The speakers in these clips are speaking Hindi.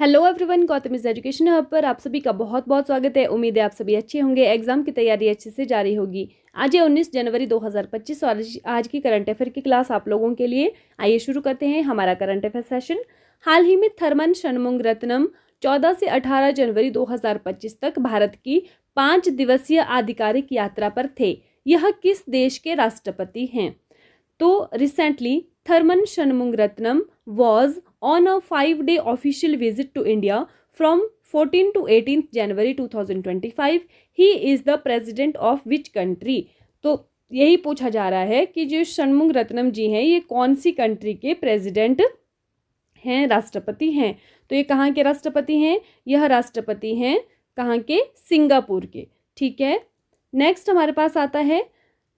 Hello everyone, Gautam is education hub पर आप सभी का बहुत बहुत स्वागत है। उम्मीद है आप सभी अच्छे होंगे, एग्जाम की तैयारी अच्छे से जारी होगी। आज है 19 जनवरी 2025 और आज की करंट अफेयर की क्लास आप लोगों के लिए। आइए शुरू करते हैं हमारा करंट अफेयर सेशन। हाल ही में थरमन षणमुगरत्नम 14 से 18 जनवरी 2025 तक भारत की 5 दिवसीय आधिकारिक यात्रा पर थे। यह किस देश के राष्ट्रपति हैं? तो recently Tharman Shanmugaratnam was on a 5-day official visit to India from 14 to 18th January 2025. He is the president of which country? तो यही पूछा जा रहा है कि जो षणमुगरत्नम जी हैं ये कौन सी कंट्री के प्रेसिडेंट हैं, राष्ट्रपति हैं। तो ये कहाँ के राष्ट्रपति हैं? यह राष्ट्रपति हैं कहाँ के? सिंगापुर के। ठीक है, नेक्स्ट हमारे पास आता है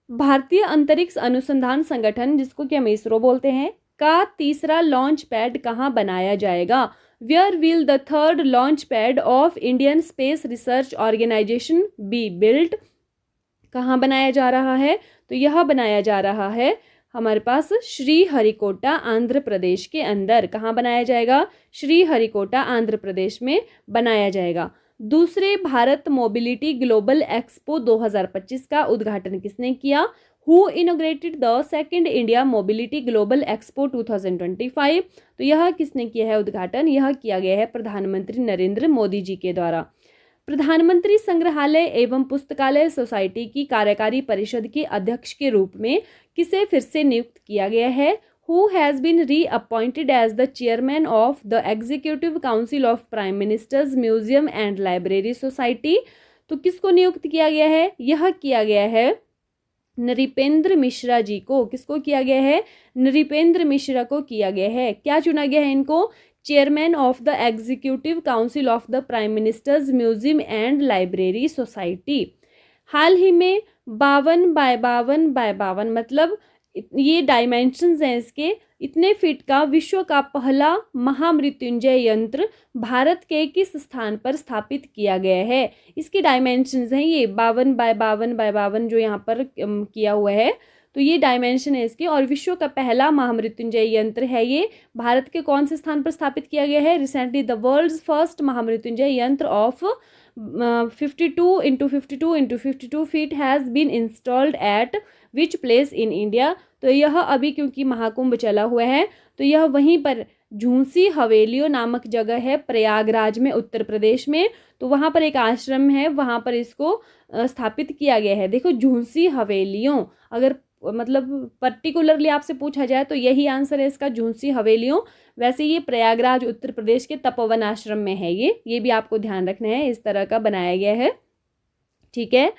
भारतीय अंतरिक्ष अनुसंधान संगठन, जिसको कि हम इसरो बोलते हैं, का तीसरा लॉन्च पैड कहाँ बनाया जाएगा? Where will the third launch pad of Indian space research organisation be built? कहाँ बनाया जा रहा है? तो यह बनाया जा रहा है हमारे पास श्रीहरिकोटा आंध्र प्रदेश के अंदर। कहाँ बनाया जाएगा? श्रीहरिकोटा आंध्र प्रदेश में बनाया जाएगा। दूसरे भारत मोबिलिटी ग्लोबल एक्सपो 2025 का उद्घाटन किसने किया? Who inaugurated the second India Mobility Global Expo 2025? तो यह किसने किया है उद्घाटन? यह किया गया है प्रधानमंत्री नरेंद्र मोदी जी के द्वारा। प्रधानमंत्री संग्रहालय एवं पुस्तकालय सोसाइटी की कार्यकारी परिषद के अध्यक्ष के रूप में किसे फिर से नियुक्त किया गया है? Who has been reappointed as the chairman of the Executive Council of Prime Minister's Museum and Library Society? तो किसको नियुक्त किया गया है? यह किया गया है नृपेंद्र मिश्रा जी को। किसको किया गया है? नृपेंद्र मिश्रा को किया गया है। क्या चुना गया है इनको? Chairman of the executive council of the prime ministers museum and library society. हाल ही में 52x52x52 मतलब ये डायमेंशंस हैं इसके, इतने फीट का विश्व का पहला महामृत्युंजय यंत्र भारत के किस स्थान पर स्थापित किया गया है? इसकी डायमेंशंस हैं ये 52x52x52 जो यहाँ पर किया हुआ है, तो ये डायमेंशन है इसके। और विश्व का पहला महामृत्युंजय यंत्र है ये, भारत के कौन से स्थान पर स्थापित किया गया है? Recently the world's first Mahamrityunjaya yantra of 52x52x52 feet has been installed at which place in India? तो यह अभी क्योंकि महाकुंभ चला हुआ है तो यह वहीं पर झूंसी हवेलियों नामक जगह है प्रयागराज में, उत्तर प्रदेश में। तो वहाँ पर एक आश्रम है, वहाँ पर इसको स्थापित किया गया है। देखो झूंसी हवेलियों, अगर मतलब पर्टिकुलरली आपसे पूछा जाए तो यही आंसर है इसका, झूंसी हवेलियों। वैसे ये प्रयागराज उत्तर प्रदेश के तपोवन आश्रम में है ये भी आपको ध्यान रखना है, इस तरह का बनाया गया है। ठीक है,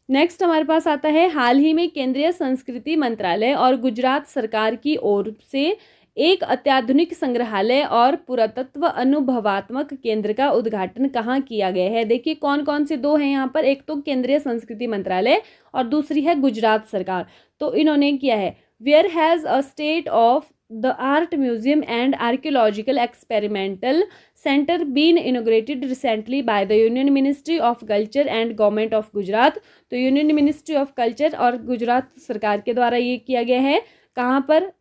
नेक्स्ट हमारे पास आता है हाल ही में केंद्रीय संस्कृति मंत्रालय और गुजरात सरकार की ओर से एक अत्याधुनिक संग्रहालय और पुरातत्व अनुभवात्मक केंद्र का उद्घाटन कहाँ किया गया है? देखिए कौन कौन से दो हैं यहाँ पर, एक तो केंद्रीय संस्कृति मंत्रालय और दूसरी है गुजरात सरकार। तो इन्होंने किया है where has a state of the art museum and archaeological experimental centre been inaugurated recently by the union ministry of culture and government of Gujarat. तो यूनियन मिनिस्ट्री ऑफ कल्चर और गुजरात सरकार के द्वारा ये किया गया है। कहाँ पर?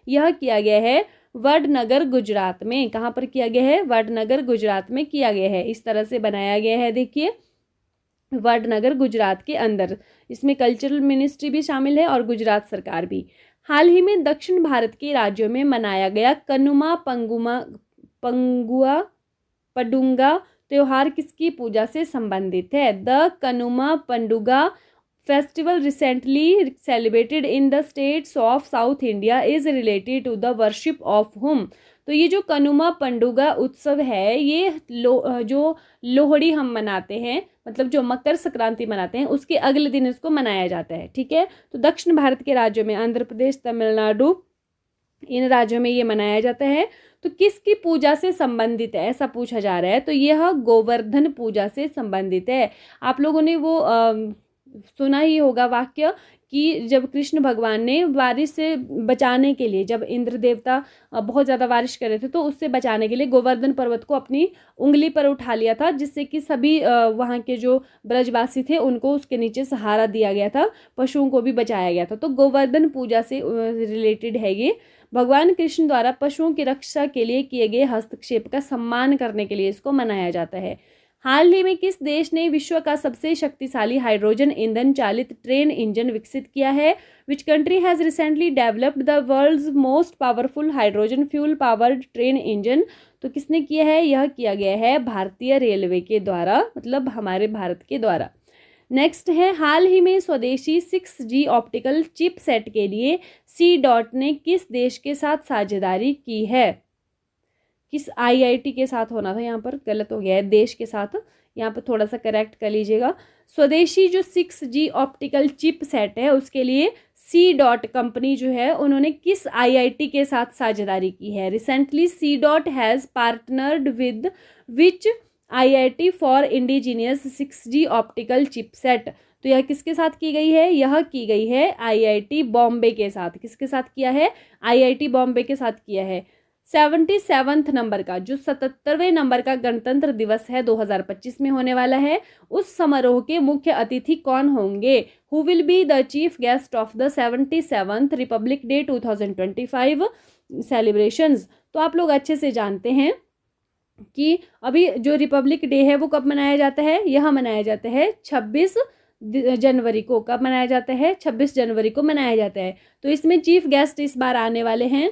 यह किया गया है वडनगर गुजरात में। कहाँ पर किया गया है? वडनगर गुजरात में किया गया है। इस तरह से बनाया गया है, देखिए वडनगर गुजरात के अंदर। इसमें कल्चरल मिनिस्ट्री भी शामिल है और गुजरात सरकार भी। हाल ही में दक्षिण भारत के राज्यों में मनाया गया कनुमा पडुंगा त्योहार किसकी पूजा से संबंधित है? The Kanuma Panduga festival recently celebrated in the states of south India is related to the worship of whom? तो ये जो कनुमा पंडुगा उत्सव है ये जो लोहड़ी हम मनाते हैं, मतलब जो मकर संक्रांति मनाते हैं, उसके अगले दिन इसको मनाया जाता है। ठीक है, तो दक्षिण भारत के राज्यों में आंध्र प्रदेश, तमिलनाडु, इन राज्यों में ये मनाया जाता है। तो किसकी पूजा से संबंधित है ऐसा पूछा जा रहा है? तो यह गोवर्धन पूजा से संबंधित है। आप लोगों ने वो सुना ही होगा वाक्य कि जब कृष्ण भगवान ने बारिश से बचाने के लिए, जब इंद्र देवता बहुत ज़्यादा बारिश कर रहे थे तो उससे बचाने के लिए गोवर्धन पर्वत को अपनी उंगली पर उठा लिया था, जिससे कि सभी वहाँ के जो ब्रजवासी थे उनको उसके नीचे सहारा दिया गया था, पशुओं को भी बचाया गया था। तो गोवर्धन पूजा से रिलेटेड है ये। भगवान कृष्ण द्वारा पशुओं की रक्षा के लिए किए गए हस्तक्षेप का सम्मान करने के लिए इसको मनाया जाता है। हाल ही में किस देश ने विश्व का सबसे शक्तिशाली हाइड्रोजन ईंधन चालित ट्रेन इंजन विकसित किया है? Which country has recently developed the world's most powerful hydrogen fuel powered train engine? तो किसने किया है? यह किया गया है भारतीय रेलवे के द्वारा, मतलब हमारे भारत के द्वारा। नेक्स्ट है, हाल ही में स्वदेशी 6G ऑप्टिकल चिप सेट के लिए C-DOT ने किस देश के साथ साझेदारी की है? किस IIT के साथ होना था, यहाँ पर गलत हो गया है, देश के साथ, यहाँ पर थोड़ा सा करेक्ट कर लीजिएगा। स्वदेशी जो 6G ऑप्टिकल चिप सेट है उसके लिए C-DOT कंपनी जो है उन्होंने किस IIT के साथ साझेदारी की है? Recently C-DOT has partnered with which IIT for indigenous 6G optical chipset? तो यह किसके साथ की गई है? यह की गई है IIT बॉम्बे के साथ। किसके साथ किया है? IIT बॉम्बे के साथ किया है। 77वें नंबर का, जो 77वें नंबर का गणतंत्र दिवस है 2025 में होने वाला है, उस समारोह के मुख्य अतिथि कौन होंगे? Who will be the chief guest of the 77th Republic day 2025 celebrations? तो आप लोग अच्छे से जानते हैं कि अभी जो रिपब्लिक डे है वो कब मनाया जाता है? यह मनाया जाता है 26 जनवरी को। कब मनाया जाता है? 26 जनवरी को मनाया जाता है। तो इसमें चीफ गेस्ट इस बार आने वाले हैं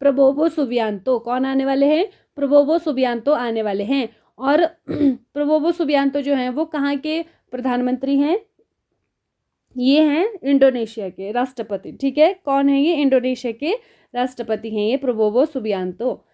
प्रबोवो सुबियांतो। कौन आने वाले हैं? प्रबोवो सुबियांतो आने वाले हैं। और प्रबोवो सुबियांतो जो हैं वो कहाँ के प्रधानमंत्री हैं? ये हैं इंडोनेशिया के राष्ट्रपति। ठीक है, कौन है ये? इंडोनेशिया के राष्ट्रपति हैं ये प्रबोवो सुबियांतो।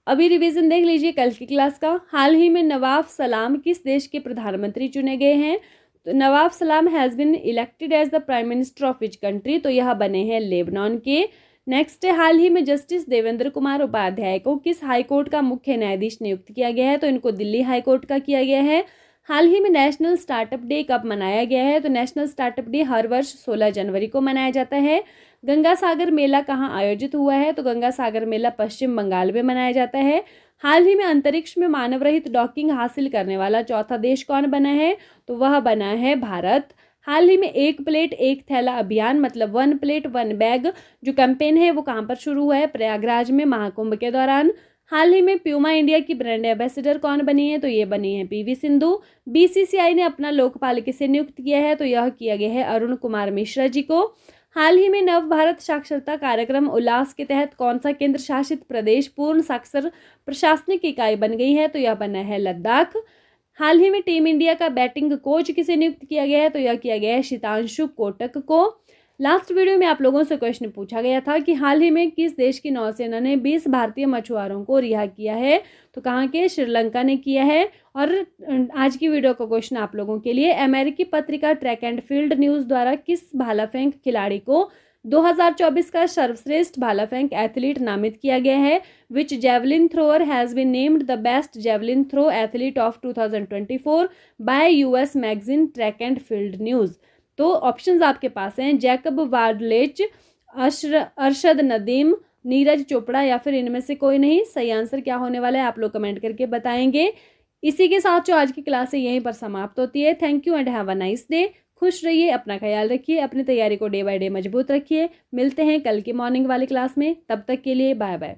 अभी रिवीजन देख लीजिए कल की क्लास का। हाल ही में नवाफ सलाम किस देश के प्रधानमंत्री चुने गए हैं? तो Nawaf Salam has been elected as the prime minister of which country? तो यह बने हैं लेबनान के। नेक्स्ट है, हाल ही में जस्टिस देवेंद्र कुमार उपाध्याय को किस हाई कोर्ट का मुख्य न्यायाधीश नियुक्त किया गया है? तो इनको दिल्ली हाई कोर्ट का किया गया है। हाल ही में नेशनल स्टार्टअप डे कब मनाया गया है? तो नेशनल स्टार्टअप डे हर वर्ष 16 जनवरी को मनाया जाता है। गंगा सागर मेला कहाँ आयोजित हुआ है? तो गंगा सागर मेला पश्चिम बंगाल में मनाया जाता है। हाल ही में अंतरिक्ष में मानव रहित डॉकिंग हासिल करने वाला चौथा देश कौन बना है? तो वह बना है भारत। हाल ही में एक प्लेट एक थैला अभियान, मतलब 1 प्लेट 1 बैग जो कैंपेन है वो कहाँ पर शुरू हुआ है? प्रयागराज में महाकुंभ के दौरान। हाल ही में प्यूमा इंडिया की ब्रांड एम्बेसडर कौन बनी है? तो ये बनी है PV सिंधु। BCCI ने अपना लोकपाल किसे नियुक्त किया है? तो यह किया गया है अरुण कुमार मिश्रा जी को। हाल ही में नव भारत साक्षरता कार्यक्रम उल्लास के तहत कौन सा केंद्र शासित प्रदेश पूर्ण साक्षर प्रशासनिक इकाई बन गई है? तो यह बना है लद्दाख। हाल ही में टीम इंडिया का बैटिंग कोच किसे नियुक्त किया गया है? तो यह किया गया है शीतांशु कोटक को। लास्ट वीडियो में आप लोगों से क्वेश्चन पूछा गया था कि हाल ही में किस देश की नौसेना ने 20 भारतीय मछुआरों को रिहा किया है? तो कहाँ के? श्रीलंका ने किया है। और आज की वीडियो का क्वेश्चन आप लोगों के लिए, अमेरिकी पत्रिका ट्रैक एंड फील्ड न्यूज़ द्वारा किस भाला फेंक खिलाड़ी को 2024 का सर्वश्रेष्ठ भाला फेंक एथलीट नामित किया गया है? Which javelin thrower has been named the best javelin throw athlete of 2024 by US magazine track and field news? तो ऑप्शंस आपके पास हैं, जैकब वार्डलेच, अरशद नदीम, नीरज चोपड़ा, या फिर इनमें से कोई नहीं। सही आंसर क्या होने वाला है आप लोग कमेंट करके बताएंगे। इसी के साथ जो आज की क्लास है यहीं पर समाप्त होती है। Thank you and have a nice day. खुश रहिए, अपना ख्याल रखिए, अपनी तैयारी को डे बाय डे मजबूत रखिए। मिलते हैं कल की मॉर्निंग वाली क्लास में, तब तक के लिए बाय बाय।